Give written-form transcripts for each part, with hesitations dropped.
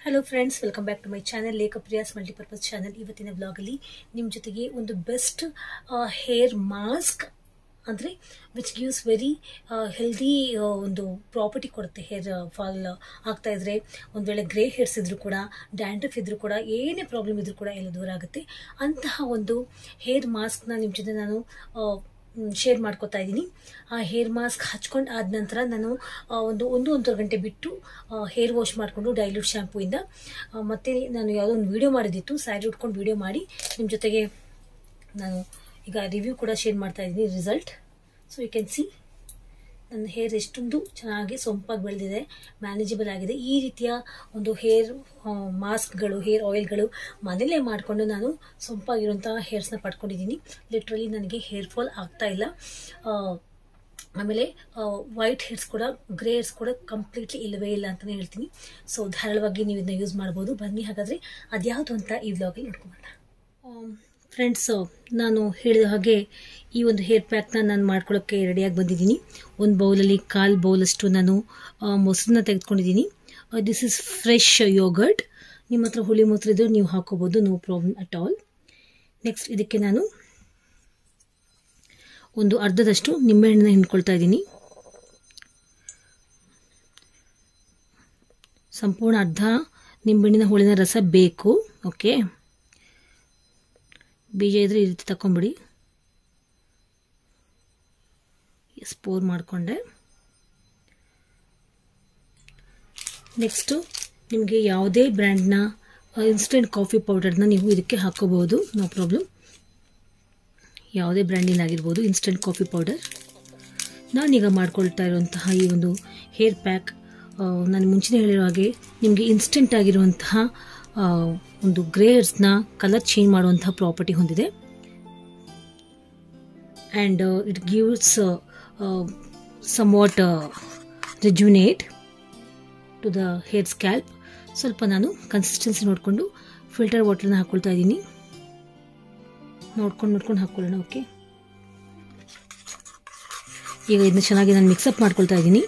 Hello friends, welcome back to my channel Lekhapriyas multipurpose channel. ಇವತ್ತಿನ ಬ್ಲಾಗಲ್ಲಿ ನಿಮ್ಮ ಜೊತೆಗೆ ಒಂದು ಬೆಸ್ಟ್ ಹೇರ್ ಮಾಸ್ಕ್ ಅಂದರೆ ವಿಚ್ ಗಿವ್ಸ್ ವೆರಿ ಹೆಲ್ದಿ ಒಂದು ಪ್ರಾಪರ್ಟಿ ಕೊಡುತ್ತೆ. ಹೇರ್ ಫಾಲ್ ಆಗ್ತಾ ಇದ್ರೆ, ಒಂದು ವೇಳೆ ಗ್ರೇ ಹೇರ್ಸ್ ಇದ್ರೂ ಕೂಡ, ಡ್ಯಾಂಡ್ರಫ್ ಇದ್ರೂ ಕೂಡ, ಏನೇ ಪ್ರಾಬ್ಲಮ್ ಇದ್ರೂ ಕೂಡ ಎಲ್ಲ ದೂರ ಆಗುತ್ತೆ. ಅಂತಹ ಒಂದು ಹೇರ್ ಮಾಸ್ಕ್ನ ನಿಮ್ಮ ಜೊತೆ ನಾನು ಶೇರ್ ಮಾಡ್ಕೋತಾ ಇದ್ದೀನಿ. ಆ ಹೇರ್ ಮಾಸ್ಕ್ ಹಚ್ಕೊಂಡು ಆದ ನಂತರ ನಾನು ಒಂದೂವರೆ ಗಂಟೆ ಬಿಟ್ಟು ಹೇರ್ ವಾಶ್ ಮಾಡಿಕೊಂಡು ಡೈಲ್ಯೂಟ್ ಶ್ಯಾಂಪೂಯಿಂದ ಮತ್ತೆ ನಾನು ಯಾವುದೋ ಒಂದು ವಿಡಿಯೋ ಮಾಡಿದ್ದಿತ್ತು, ಸ್ಯಾರಿ ಉಟ್ಕೊಂಡು ವಿಡಿಯೋ ಮಾಡಿ ನಿಮ್ಮ ಜೊತೆಗೆ ನಾನು ಈಗ ರಿವ್ಯೂ ಕೂಡ ಶೇರ್ ಮಾಡ್ತಾ ಇದ್ದೀನಿ, result. So you can see ನನ್ನ ಹೇರ್ ಎಷ್ಟೊಂದು ಚೆನ್ನಾಗಿ ಸೊಂಪಾಗಿ ಬೆಳೆದಿದೆ, ಮ್ಯಾನೇಜಬಲ್ ಆಗಿದೆ. ಈ ರೀತಿಯ ಒಂದು ಹೇರ್ ಮಾಸ್ಕ್ಗಳು, ಹೇರ್ ಆಯಿಲ್ಗಳು ಮನೇಲೇ ಮಾಡಿಕೊಂಡು ನಾನು ಸೊಂಪಾಗಿರುವಂತಹ ಹೇರ್ಸ್ನ ಪಡ್ಕೊಂಡಿದ್ದೀನಿ. ಲಿಟ್ರಲಿ ನನಗೆ ಹೇರ್ ಫಾಲ್ ಆಗ್ತಾ ಇಲ್ಲ. ಆಮೇಲೆ ವೈಟ್ ಹೇರ್ಸ್ ಕೂಡ, ಗ್ರೇ ಹೇರ್ಸ್ ಕೂಡ ಕಂಪ್ಲೀಟ್ಲಿ ಇಲ್ಲವೇ ಇಲ್ಲ ಅಂತಲೇ ಹೇಳ್ತೀನಿ. ಸೊ ಧಾರಾಳವಾಗಿ ನೀವು ಇದನ್ನ ಯೂಸ್ ಮಾಡ್ಬೋದು. ಬನ್ನಿ ಹಾಗಾದರೆ ಅದ್ಯಾವುದು ಅಂತ ಈ ವ್ಲಾಗಲ್ಲಿ ನೋಡ್ಕೊಂಬರೋಣ. ಫ್ರೆಂಡ್ಸ್, ನಾನು ಹೇಳಿದ ಹಾಗೆ ಈ ಒಂದು ಹೇರ್ ಪ್ಯಾಕ್ನ ನಾನು ಮಾಡ್ಕೊಳ್ಳೋಕ್ಕೆ ರೆಡಿಯಾಗಿ ಬಂದಿದ್ದೀನಿ. ಒಂದು ಬೌಲಲ್ಲಿ 1/4 ಬೌಲಷ್ಟು ನಾನು ಮೊಸರನ್ನ ತೆಗೆದುಕೊಂಡಿದ್ದೀನಿ. This is fresh yogurt. ನಿಮ್ಮ ಹತ್ರ ಹುಳಿ ಮೊಸರು ಇದ್ದರೆ ನೀವು ಹಾಕೋಬೋದು, no problem at all. Next ಇದಕ್ಕೆ ನಾನು ಒಂದು ಅರ್ಧದಷ್ಟು ನಿಂಬೆಹಣ್ಣನ್ನ ಹಿಂಡ್ಕೊಳ್ತಾ ಇದ್ದೀನಿ. ಸಂಪೂರ್ಣ ಅರ್ಧ ನಿಂಬೆಹಣ್ಣಿನ ಹುಳಿನ ರಸ ಬೇಕು. ಓಕೆ, ಬೀಜ ಇದ್ರೆ ಈ ರೀತಿ ತಕೊಂಬಿಡಿ. ಸ್ಪೋರ್ ಮಾಡಿಕೊಂಡೆ. ನೆಕ್ಸ್ಟು ನಿಮಗೆ ಯಾವುದೇ ಬ್ರ್ಯಾಂಡ್ನ ಇನ್ಸ್ಟೆಂಟ್ ಕಾಫಿ ಪೌಡರ್ನ ನೀವು ಇದಕ್ಕೆ ಹಾಕೋಬಹುದು, ನೋ ಪ್ರಾಬ್ಲಮ್. ಯಾವುದೇ ಬ್ರ್ಯಾಂಡಿನಾಗಿರ್ಬೋದು ಇನ್ಸ್ಟೆಂಟ್ ಕಾಫಿ ಪೌಡರ್. ನಾನೀಗ ಮಾಡ್ಕೊಳ್ತಾ ಇರುವಂತಹ ಈ ಒಂದು ಹೇರ್ ಪ್ಯಾಕ್, ನಾನು ಮುಂಚೆನೇ ಹೇಳಿರೋ ಹಾಗೆ ನಿಮಗೆ ಇನ್ಸ್ಟೆಂಟ್ ಆಗಿರುವಂತಹ ಒಂದು ಗ್ರೇ ಹೇರ್ಸ್ನ ಕಲರ್ ಚೇಂಜ್ ಮಾಡುವಂತಹ ಪ್ರಾಪರ್ಟಿ ಹೊಂದಿದೆ. And it gives somewhat rejuvenate to the hair scalp. ಸ್ವಲ್ಪ ನಾನು ಕನ್ಸಿಸ್ಟೆನ್ಸಿ ನೋಡಿಕೊಂಡು ಫಿಲ್ಟರ್ ವಾಟರ್ನ ಹಾಕ್ಕೊಳ್ತಾ ಇದ್ದೀನಿ. ನೋಡ್ಕೊಂಡು ಹಾಕ್ಕೊಳ್ಳೋಣ. ಓಕೆ, ಈಗ ಇದನ್ನ ಚೆನ್ನಾಗಿ ನಾನು ಮಿಕ್ಸಪ್ ಮಾಡ್ಕೊಳ್ತಾ ಇದ್ದೀನಿ.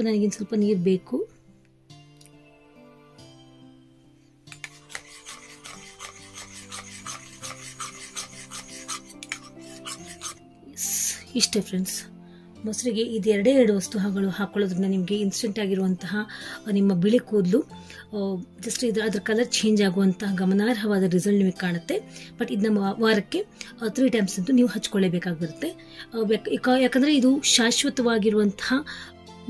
ನನಗಿನ್ನು ಸ್ವಲ್ಪ ನೀರು ಬೇಕು. ಇಷ್ಟೇ ಫ್ರೆಂಡ್ಸ್. ಮೊಸರಿಗೆ ಇದು ಎರಡು ವಸ್ತು ಹಾಕೊಳ್ಳೋದ್ರಿಂದ ನಿಮಗೆ ಇನ್ಸ್ಟೆಂಟ್ ಆಗಿರುವಂತಹ ನಿಮ್ಮ ಬಿಳಿ ಕೂದಲು ಜಸ್ಟ್ ಅದ್ರ ಕಲರ್ ಚೇಂಜ್ ಆಗುವಂತಹ ಗಮನಾರ್ಹವಾದ ರಿಸಲ್ಟ್ ನಿಮಗೆ ಕಾಣುತ್ತೆ. ಬಟ್ ಇದನ್ನ ವಾರಕ್ಕೆ 3 ಟೈಮ್ಸ್ ಅಂತೂ ನೀವು ಹಚ್ಕೊಳ್ಳೇಬೇಕಾಗಿರುತ್ತೆ. ಯಾಕಂದರೆ ಇದು ಶಾಶ್ವತವಾಗಿರುವಂತಹ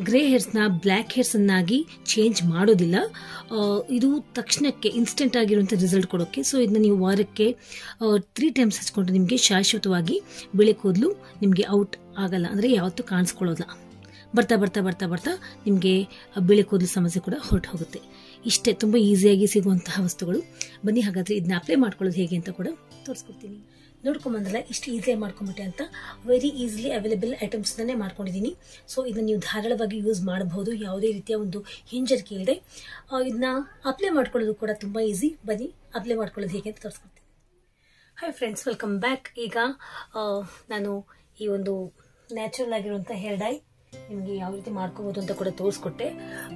ಗ್ರೇ ಹೇರ್ಸ್ನ ಬ್ಲ್ಯಾಕ್ ಹೇರ್ಸನ್ನಾಗಿ ಚೇಂಜ್ ಮಾಡೋದಿಲ್ಲ. ಇದು ತಕ್ಷಣಕ್ಕೆ ಇನ್ಸ್ಟೆಂಟ್ ಆಗಿರುವಂಥ ರಿಸಲ್ಟ್ ಕೊಡೋಕ್ಕೆ. ಸೊ ಇದನ್ನ ನೀವು ವಾರಕ್ಕೆ 3 ಟೈಮ್ಸ್ ಹಚ್ಕೊಂಡ್ರೆ ನಿಮಗೆ ಶಾಶ್ವತವಾಗಿ ಬಿಳಿ ಕೂದಲು ನಿಮಗೆ ಔಟ್ ಆಗಲ್ಲ, ಅಂದರೆ ಯಾವತ್ತೂ ಕಾಣಿಸ್ಕೊಳ್ಳೋಲ್ಲ. ಬರ್ತಾ ಬರ್ತಾ ಬರ್ತಾ ಬರ್ತಾ ನಿಮಗೆ ಬಿಳಿ ಕೂದಲು ಸಮಸ್ಯೆ ಕೂಡ ಹೊರಟು ಹೋಗುತ್ತೆ. ಇಷ್ಟೇ, ತುಂಬ ಈಸಿಯಾಗಿ ಸಿಗುವಂತಹ ವಸ್ತುಗಳು. ಬನ್ನಿ ಹಾಗಾದರೆ ಇದನ್ನ ಅಪ್ಲೈ ಮಾಡ್ಕೊಳ್ಳೋದು ಹೇಗೆ ಅಂತ ಕೂಡ ತೋರಿಸ್ಕೊಡ್ತೀನಿ. ನೋಡ್ಕೊಂಬಂದಲ್ಲ ಇಷ್ಟು ಈಸಿಯಾಗಿ ಮಾಡ್ಕೊಂಬಿಟ್ಟೆ ಅಂತ. ವೆರಿ ಈಸಿಲಿ ಅವೈಲೇಬಲ್ ಐಟಮ್ಸ್ನೇ ಮಾಡ್ಕೊಂಡಿದ್ದೀನಿ. ಸೊ ಇದನ್ನ ನೀವು ಧಾರಾಳವಾಗಿ ಯೂಸ್ ಮಾಡಬಹುದು, ಯಾವುದೇ ರೀತಿಯ ಒಂದು ಹಿಂಜರಿಕೆ ಇಲ್ಲದೆ. ಇದನ್ನ ಅಪ್ಲೈ ಮಾಡ್ಕೊಳ್ಳೋದು ಕೂಡ ತುಂಬ ಈಸಿ. ಬನ್ನಿ ಅಪ್ಲೈ ಮಾಡ್ಕೊಳ್ಳೋದು ಹೇಗೆ ಅಂತ ತೋರಿಸ್ಕೊಡ್ತೀನಿ. Hi friends, welcome back. ಈಗ ನಾನು ಈ ಒಂದು ನ್ಯಾಚುರಲ್ ಆಗಿರುವಂಥ ಹೇರ್ ಡೈ ನಿಮಗೆ ಯಾವ ರೀತಿ ಮಾಡ್ಕೋಬೋದು ಅಂತ ಕೂಡ ತೋರಿಸ್ಕೊಟ್ಟೆ.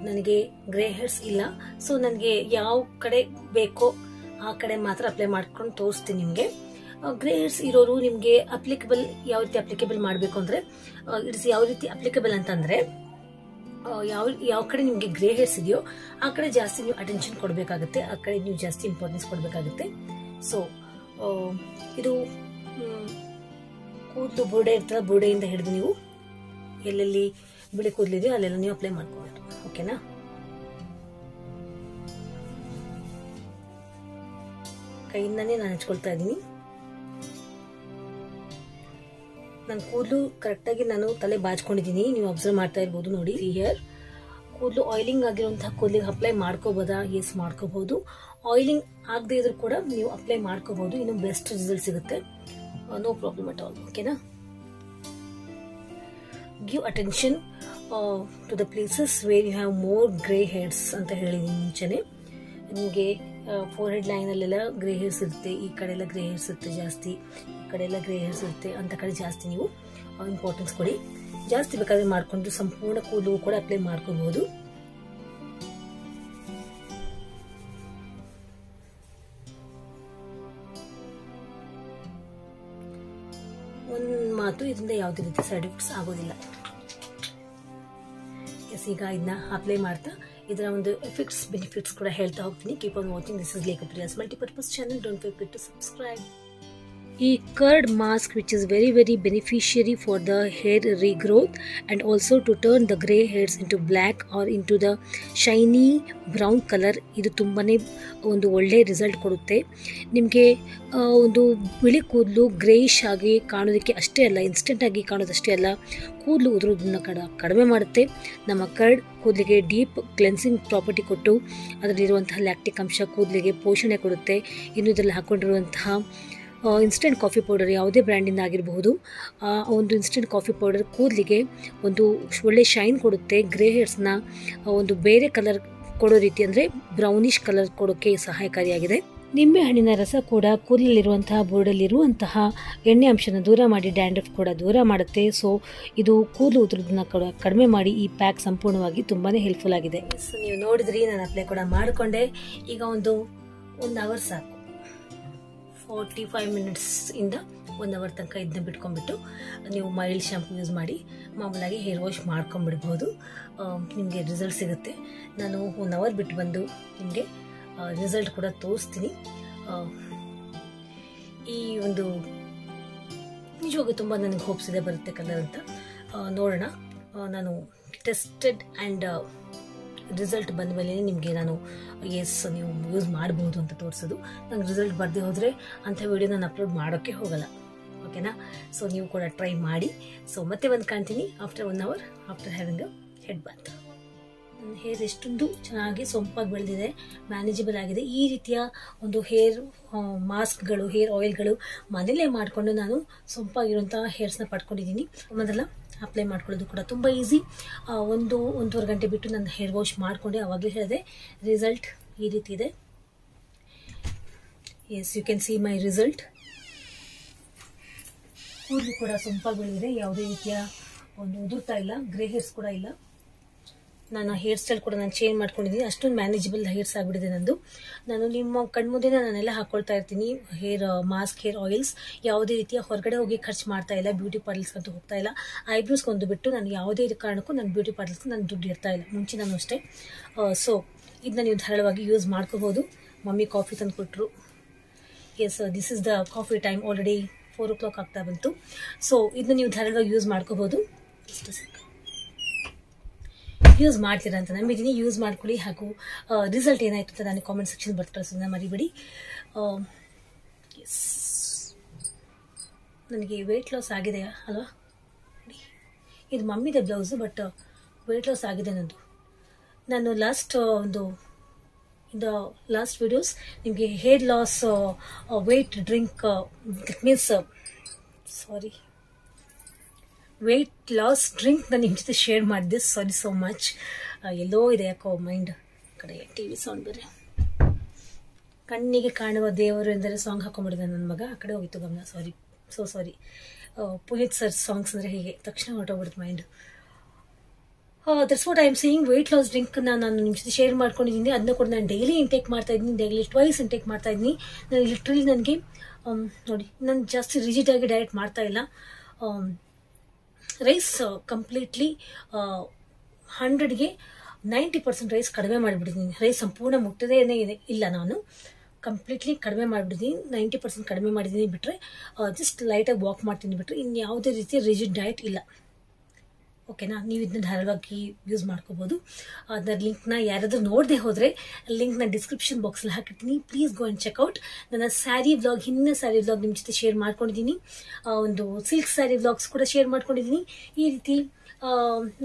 ನನಗೆ ಗ್ರೇ ಹೇರ್ಸ್ ಇಲ್ಲ, ಸೊ ನನಗೆ ಯಾವ ಕಡೆ ಬೇಕೋ ಆ ಕಡೆ ಮಾತ್ರ ಅಪ್ಲೈ ಮಾಡ್ಕೊಂಡು ತೋರಿಸ್ತೀನಿ ನಿಮಗೆ. ಗ್ರೇ ಹೇರ್ಸ್ ಇರೋರು ನಿಮಗೆ ಅಪ್ಲಿಕಬಲ್, ಯಾವ ರೀತಿ ಅಪ್ಲಿಕೇಬಲ್ ಮಾಡಬೇಕು ಅಂದರೆ, ಇಟ್ಸ್ ಯಾವ ರೀತಿ ಅಪ್ಲಿಕಬಲ್ ಅಂತಂದರೆ, ಯಾವ ಕಡೆ ನಿಮಗೆ ಗ್ರೇ ಹೇರ್ಸ್ ಇದೆಯೋ ಆ ಕಡೆ ಜಾಸ್ತಿ ನೀವು ಅಟೆನ್ಷನ್ ಕೊಡಬೇಕಾಗುತ್ತೆ, ಆ ಕಡೆ ನೀವು ಜಾಸ್ತಿ ಇಂಪಾರ್ಟೆನ್ಸ್ ಕೊಡಬೇಕಾಗುತ್ತೆ. ಸೊ ಇದು ಕೂದಲು ಬುರುಡೆ ಇರ್ತದೆ, ಬುರುಡೆಯಿಂದ ಹಿಡಿದು ನೀವು ಎಲ್ಲೆಲ್ಲಿ ಬಿಳಿ ಕೂದಲಿದೆಯೋ ಅಲ್ಲೆಲ್ಲ ನೀವು ಅಪ್ಲೈ ಮಾಡ್ಕೋಬೇಕು. ಓಕೆನಾ? ಕೈಯಿಂದಾನೇ ನಾನು ಹಚ್ಕೊಳ್ತಾ ಇದ್ದೀನಿ. ನನ್ನ ಕೂದಲು ಕರೆಕ್ಟಾಗಿ ನಾನು ತಲೆ ಬಾಚ್ಕೊಂಡಿದ್ದೀನಿ, ನೀವು ಅಬ್ಸರ್ವ್ ಮಾಡ್ತಾ ಇರ್ಬೋದು. ನೋಡಿ, ಹಿಯರ್ ಕೂದಲು ಆಯಿಲಿಂಗ್ ಆಗಿರುವಂತಹ ಕೂದಲಿಗೆ ಅಪ್ಲೈ ಮಾಡ್ಕೋಬೋದಾ? ಎಸ್, ಮಾಡ್ಕೋಬಹುದು. ಆಯಿಲಿಂಗ್ ಆಗದೆ ಇದ್ರೂ ಕೂಡ ನೀವು ಅಪ್ಲೈ ಮಾಡ್ಕೋಬಹುದು, ಇನ್ನು ಬೆಸ್ಟ್ ರಿಸಲ್ಟ್ ಸಿಗುತ್ತೆ, ನೋ ಪ್ರಾಬ್ಲಮ್ ಅಟ್ ಆಲ್. ಓಕೆನಾ? Give attention to the places where you have more grey hairs ಅಂತ ಹೇಳಿದ್ದೀನಿ ಮುಂಚೆನೆ. ನಿಮಗೆ ಫೋರ್ ಹೆಡ್ ಲೈನ್ ಅಲ್ಲೆಲ್ಲ ಗ್ರೇ ಹೇರ್ಸ್ ಇರುತ್ತೆ, ಈ ಕಡೆ ಎಲ್ಲ ಗ್ರೇ ಹೇರ್ಸ್ ಇರುತ್ತೆ ಜಾಸ್ತಿ, ಈ ಕಡೆ ಎಲ್ಲ ಗ್ರೇ ಹೇರ್ಸ್ ಇರುತ್ತೆ ಅಂತ ಕಡೆ ಜಾಸ್ತಿ ನೀವು ಇಂಪಾರ್ಟೆನ್ಸ್ ಕೊಡಿ. ಜಾಸ್ತಿ ಬೇಕಾದ್ರೆ ಮಾಡ್ಕೊಂಡು ಸಂಪೂರ್ಣ ಕೂದಲು ಕೂಡ ಅಪ್ಲೈ ಮಾಡ್ಕೋಬಹುದು. ಒಂದು ಮಾತು, ಇದರಿಂದ ಯಾವುದೇ ರೀತಿ ಸೈಡ್ ಎಫೆಕ್ಟ್ಸ್ ಆಗೋದಿಲ್ಲ. ಈಗ ಇದನ್ನ ಅಪ್ಲೈ ಮಾಡ್ತಾ ಇದರ ಒಂದು ಎಫೆಕ್ಟ್ಸ್ ಬೆನಿಫಿಟ್ಸ್ ಕೂಡ ಹೇಳ್ತಾ ಹೋಗ್ತೀನಿ. Keep on watching. This is Lekhapriya's multipurpose channel. Don't forget to subscribe. ಈ curd mask which is very beneficiary for the hair regrowth and also to turn the grey hairs into black or into the shiny brown colour. ಇದು ತುಂಬಾ ಒಂದು ಒಳ್ಳೆಯ result ಕೊಡುತ್ತೆ ನಿಮಗೆ. ಒಂದು ಬಿಳಿ ಕೂದಲು ಗ್ರೇಯಿಶ್ ಆಗಿ ಕಾಣೋದಕ್ಕೆ ಅಷ್ಟೇ ಅಲ್ಲ, ಇನ್ಸ್ಟೆಂಟಾಗಿ ಕಾಣೋದಷ್ಟೇ ಅಲ್ಲ, ಕೂದಲು ಉದುರೋದನ್ನು ಕಡಿಮೆ ಮಾಡುತ್ತೆ. ನಮ್ಮ ಕರ್ಡ್ ಕೂದಲಿಗೆ ಡೀಪ್ ಕ್ಲೆನ್ಸಿಂಗ್ ಪ್ರಾಪರ್ಟಿ ಕೊಟ್ಟು ಅದರಲ್ಲಿರುವಂತಹ ಲ್ಯಾಕ್ಟಿಕ್ ಅಂಶ ಕೂದಲಿಗೆ ಪೋಷಣೆ ಕೊಡುತ್ತೆ. ಇನ್ನು ಇದರಲ್ಲಿ ಹಾಕ್ಕೊಂಡಿರುವಂತಹ ಇನ್ಸ್ಟೆಂಟ್ ಕಾಫಿ ಪೌಡರ್ ಯಾವುದೇ ಬ್ರ್ಯಾಂಡಿಂದ ಆಗಿರಬಹುದು, ಒಂದು ಇನ್ಸ್ಟೆಂಟ್ ಕಾಫಿ ಪೌಡರ್ ಕೂದಲಿಗೆ ಒಂದು ಒಳ್ಳೆ ಶೈನ್ ಕೊಡುತ್ತೆ. ಗ್ರೇ ಹೇರ್ಸ್ನ ಒಂದು ಬೇರೆ ಕಲರ್ ಕೊಡೋ ರೀತಿ, ಅಂದರೆ ಬ್ರೌನಿಷ್ ಕಲರ್ ಕೊಡೋಕ್ಕೆ ಸಹಾಯಕಾರಿಯಾಗಿದೆ. ನಿಂಬೆ ಹಣ್ಣಿನ ರಸ ಕೂಡ ಕೂದಲಲ್ಲಿರುವಂತಹ ಬೋರ್ಡಲ್ಲಿರುವಂತಹ ಎಣ್ಣೆ ಅಂಶನ ದೂರ ಮಾಡಿ ಡ್ಯಾಂಡ್ರಫ್ ಕೂಡ ದೂರ ಮಾಡುತ್ತೆ. ಸೊ ಇದು ಕೂದಲು ಉದುರೋದನ್ನ ಕೂಡ ಕಡಿಮೆ ಮಾಡಿ ಈ ಪ್ಯಾಕ್ ಸಂಪೂರ್ಣವಾಗಿ ತುಂಬಾ ಹೆಲ್ಪ್ಫುಲ್ ಆಗಿದೆ. ಸೊ ನೀವು ನೋಡಿದ್ರಿ, ನಾನು ಅಪ್ಲೈ ಕೂಡ ಮಾಡಿಕೊಂಡೆ. ಈಗ ಒಂದು 1 ಅವರ್ ಸಾಕು. 45 ಮಿನಿಟ್ಸ್ ಇಂದ 1 ಅವರ್ ತನಕ ಇದನ್ನ ಬಿಟ್ಕೊಂಡ್ಬಿಟ್ಟು ನೀವು ಮೈಲ್ಡ್ ಶಾಂಪು ಯೂಸ್ ಮಾಡಿ ಮಾಮೂಲಾಗಿ ಹೇರ್ ವಾಶ್ ಮಾಡ್ಕೊಂಡ್ಬಿಡ್ಬೋದು. ನಿಮಗೆ ರಿಸಲ್ಟ್ ಸಿಗುತ್ತೆ. ನಾನು 1 ಅವರ್ ಬಿಟ್ಟು ಬಂದು ನಿಮಗೆ ರಿಸಲ್ಟ್ ಕೂಡ ತೋರಿಸ್ತೀನಿ. ಈ ಒಂದು ನಿಜವಾಗೂ ತುಂಬ ನನಗೆ ಹೋಪ್ಸ್ ಇದೆ ಬರುತ್ತೆ ಕಲರ್ ಅಂತ. ನೋಡೋಣ. ನಾನು ಟೆಸ್ಟೆಡ್ ಆ್ಯಂಡ್ ರಿಸಲ್ಟ್ ಬಂದ ಮೇಲೆ ನಿಮಗೆ ನಾನು ಎಸ್ ನೀವು ಯೂಸ್ ಮಾಡ್ಬೋದು ಅಂತ ತೋರಿಸೋದು. ನಂಗೆ ರಿಸಲ್ಟ್ ಬರದೇ ಹೋದರೆ ಅಂಥ ವಿಡಿಯೋ ನಾನು ಅಪ್ಲೋಡ್ ಮಾಡೋಕ್ಕೆ ಹೋಗಲ್ಲ. ಓಕೆನಾ? ಸೊ ನೀವು ಕೂಡ ಟ್ರೈ ಮಾಡಿ. ಸೊ ಮತ್ತೆ ಒಂದು ಕಾಣ್ತೀನಿ after 1 hour after having a head bath. ನನ್ನ ಹೇರ್ ಎಷ್ಟೊಂದು ಚೆನ್ನಾಗಿ ಸೊಂಪಾಗಿ ಬೆಳೆದಿದೆ, ಮ್ಯಾನೇಜಬಲ್ ಆಗಿದೆ. ಈ ರೀತಿಯ ಒಂದು ಹೇರ್ ಮಾಸ್ಕ್ಗಳು, ಹೇರ್ ಆಯಿಲ್ಗಳು ಮನೇಲೇ ಮಾಡಿಕೊಂಡು ನಾನು ಸೊಂಪಾಗಿರುವಂತಹ ಹೇರ್ಸ್ನ ಪಡ್ಕೊಂಡಿದ್ದೀನಿ. ಮೊದಲ ಅಪ್ಲೈ ಮಾಡ್ಕೊಳ್ಳೋದು ಕೂಡ ತುಂಬ ಈಸಿ. 1-1.5 ಗಂಟೆ ಬಿಟ್ಟು ನಾನು ಹೇರ್ ವಾಶ್ ಮಾಡಿಕೊಂಡೆ. ಆವಾಗಲೇ ಹೇಳಿದೆ ರಿಸಲ್ಟ್ ಈ ರೀತಿ ಇದೆ. Yes, you can see my result. ಕೂದಲು ಕೂಡ ಸೊಂಪಾಗಿ ಬೆಳೆದಿದೆ, ಯಾವುದೇ ರೀತಿಯ ಒಂದು ಉದುರ್ತಾ ಇಲ್ಲ, ಗ್ರೇ ಹೇರ್ಸ್ ಕೂಡ ಇಲ್ಲ. ನಾನು ಹೇರ್ ಸ್ಟೈಲ್ ಕೂಡ ನಾನು ಚೇಂಜ್ ಮಾಡ್ಕೊಂಡಿದ್ದೀನಿ. ಅಷ್ಟೊಂದು ಮ್ಯಾನೇಜಬಲ್ ಹೇರ್ಸ್ ಆಗಿಬಿಟ್ಟಿದೆ ನಂದು. ನಾನು ನಿಮ್ಮ ಕಣ್ಮುಂದೆ ನಾನೆಲ್ಲ ಹಾಕೊಳ್ತಾ ಇರ್ತೀನಿ ಹೇರ್ ಮಾಸ್ಕ್, ಹೇರ್ ಆಯಿಲ್ಸ್. ಯಾವುದೇ ರೀತಿಯ ಹೊರಗಡೆ ಹೋಗಿ ಖರ್ಚು ಮಾಡ್ತಾ ಇಲ್ಲ, ಬ್ಯೂಟಿ ಪಾರ್ಲರ್ಸ್ಗಂತೂ ಹೋಗ್ತಾ ಇಲ್ಲ. ಐಬ್ರೋಸ್ಗೊಂದು ಬಿಟ್ಟು ನಾನು ಯಾವುದೇ ಕಾರಣಕ್ಕೂ ನಾನು ಬ್ಯೂಟಿ ಪಾರ್ಲರ್ಸ್ಗೆ ನಾನು ದುಡ್ಡು ಇರ್ತಾ ಇಲ್ಲ, ಮುಂಚೆ ನಾನು ಅಷ್ಟೇ. ಸೊ ಇದನ್ನ ನೀವು ಧಾರಾಳವಾಗಿ ಯೂಸ್ ಮಾಡ್ಕೋಬೋದು. ಮಮ್ಮಿ ಕಾಫಿ ತಂದು ಕೊಟ್ಟರು. Yes, this is the coffee time. Already 4 o'clock ಆಗ್ತಾ ಬಂತು. ಸೊ ಇದನ್ನ ನೀವು ಧಾರಾಳವಾಗಿ ಯೂಸ್ ಮಾಡ್ಕೋಬೋದು. ಯೂಸ್ ಮಾಡ್ತೀರಾ ಅಂತ ನಂಬಿದ್ದೀನಿ. ಯೂಸ್ ಮಾಡ್ಕೊಳ್ಳಿ. ಹಾಗೂ ರಿಸಲ್ಟ್ ಏನಾಯ್ತು ಅಂತ ನಾನು ಕಾಮೆಂಟ್ ಸೆಕ್ಷನ್ ಬರ್ತಾ ಕಳಿಸೋದನ್ನ ಮರಿಬೇಡಿ. ಎಸ್, ನನಗೆ ವೆಯ್ಟ್ ಲಾಸ್ ಆಗಿದೆ ಅಲ್ವಾ? ಇದು ಮಮ್ಮಿದೆ ಬ್ಲೌಸು, ಬಟ್ ವೆಯ್ಟ್ ಲಾಸ್ ಆಗಿದೆ ನಂದು. ನಾನು ಇನ್ ದ ಲಾಸ್ಟ್ ವಿಡಿಯೋಸ್ ನಿಮಗೆ hair loss weight drink, that means weight loss drink ನಾನು ನಿಮ್ಮ ಜೊತೆ ಶೇರ್ ಮಾಡಿದ್ದೆ. ಸಾರಿ ಸೋ ಮಚ್. ಎಲ್ಲೋ ಇದೆ ಯಾಕೋ ಮೈಂಡ್ ಕಡೆ. TV ಸೌಂಡ್ ಬೇರೆ. ಕಣ್ಣಿಗೆ ಕಾಣುವ ದೇವರು ಎಂದರೆ ಸಾಂಗ್ ಹಾಕೊಂಡ್ಬಿಟ್ಟಿದ್ದೆ ನನ್ನ ಮಗ, ಆ ಕಡೆ ಹೋಗಿತ್ತು ಗಮನ. ಸಾರಿ. ಪುನೀತ್ ಸರ್ ಸಾಂಗ್ಸ್ ಅಂದರೆ ಹೀಗೆ ತಕ್ಷಣ ಹೊರಟೋಗ್ಬಿಡುತ್ತೆ mind. That's what I am saying. Weight loss drink ನಾನು ನಿಮ್ಮ ಜೊತೆ ಶೇರ್ ಮಾಡ್ಕೊಂಡಿದ್ದೀನಿ. ಅದನ್ನ ಕೂಡ ನಾನು ಡೈಲಿ ಇಂಟೇಕ್ ಮಾಡ್ತಾ ಇದ್ದೀನಿ, ಡೈಲಿ 2 ಇಂಟೇಕ್ ಮಾಡ್ತಾ ಇದ್ದೀನಿ. ನಾನು ಲಿಟ್ರಲಿ ನನಗೆ ನೋಡಿ, ನಾನು ಜಾಸ್ತಿ ರಿಜಿಡ್ ಆಗಿ ಡಯಟ್ ಮಾಡ್ತಾ ಇಲ್ಲ. ರೈಸ್ ಕಂಪ್ಲೀಟ್ಲಿ 100ಗೆ 90% ರೈಸ್ ಕಡಿಮೆ ಮಾಡಿಬಿಟ್ಟಿದ್ದೀನಿ. ರೈಸ್ ಸಂಪೂರ್ಣ ಮುಟ್ಟದೇನೇ ಇಲ್ಲ, ನಾನು ಕಂಪ್ಲೀಟ್ಲಿ ಕಡಿಮೆ ಮಾಡಿಬಿಟ್ಟಿದ್ದೀನಿ. 90% ಕಡಿಮೆ ಮಾಡಿದ್ದೀನಿ ಬಿಟ್ಟರೆ, ಜಸ್ಟ್ ಲೈಟಾಗಿ ವಾಕ್ ಮಾಡ್ತೀನಿ ಬಿಟ್ಟರೆ ಇನ್ನು ಯಾವುದೇ ರೀತಿಯ ರಿಜಿಡ್ ಡಯಟ್ ಇಲ್ಲ. ಓಕೆನಾ? ನೀವು ಇದನ್ನ ಧಾರಾಳವಾಗಿ ಯೂಸ್ ಮಾಡ್ಕೋಬೋದು. ಅದರ ಲಿಂಕ್ನ ಯಾರಾದರೂ ನೋಡದೆ ಹೋದರೆ ಲಿಂಕ್ನ ಡಿಸ್ಕ್ರಿಪ್ಷನ್ ಬಾಕ್ಸಲ್ಲಿ ಹಾಕಿರ್ತೀನಿ. Please go and check out. ನನ್ನ ಸ್ಯಾರಿ ವ್ಲಾಗ್, ಹಿಂದಿನ ಸ್ಯಾರಿ ವ್ಲಾಗ್ ನಿಮ್ಮ ಜೊತೆ ಶೇರ್ ಮಾಡ್ಕೊಂಡಿದ್ದೀನಿ. ಒಂದು ಸಿಲ್ಕ್ ಸ್ಯಾರಿ ವ್ಲಾಗ್ಸ್ ಕೂಡ ಶೇರ್ ಮಾಡ್ಕೊಂಡಿದ್ದೀನಿ. ಈ ರೀತಿ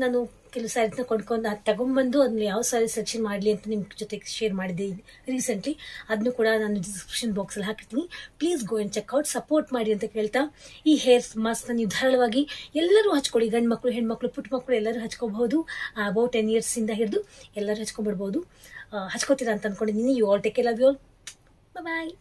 ನಾನು ಕೆಲವು ಸ್ಯಾರೀಸ್ನ ಕೊಂಡ್ಕೊಂಡು ಅದು ತಗೊಂಡ್ಬಂದು ಅದನ್ನ ಯಾವ ಸ್ಯಾರಿ ಸೆಲೆಕ್ಷನ್ ಮಾಡಲಿ ಅಂತ ನಿಮ್ಮ ಜೊತೆ ಶೇರ್ ಮಾಡಿದ್ದೆ ರೀಸೆಂಟ್ಲಿ. ಅದನ್ನು ಕೂಡ ನಾನು ಡಿಸ್ಕ್ರಿಪ್ಷನ್ ಬಾಕ್ಸಲ್ಲಿ ಹಾಕಿರ್ತೀನಿ. Please go and check out, support ಮಾಡಿ ಅಂತ ಕೇಳ್ತಾ, ಈ ಹೇರ್ ಮಾಸ್ಕ್ನ ನೀವು ಧಾರಾಳವಾಗಿ ಎಲ್ಲರೂ ಹಚ್ಕೊಳ್ಳಿ. ಗಂಡು ಮಕ್ಕಳು, ಹೆಣ್ಮಕ್ಳು, ಪುಟ್ಟ ಮಕ್ಕಳು ಎಲ್ಲರೂ ಹಚ್ಕೋಬಹುದು. ಅಬೌಟ್ 10 years ಹಿಡಿದು ಎಲ್ಲರೂ ಹಚ್ಕೊಂಡ್ಬಿಡ್ಬೋದು. ಹಚ್ಕೋತೀರಾ ಅಂತ ಅನ್ಕೊಂಡಿದ್ದೀನಿ. You all take care, love you all, bye.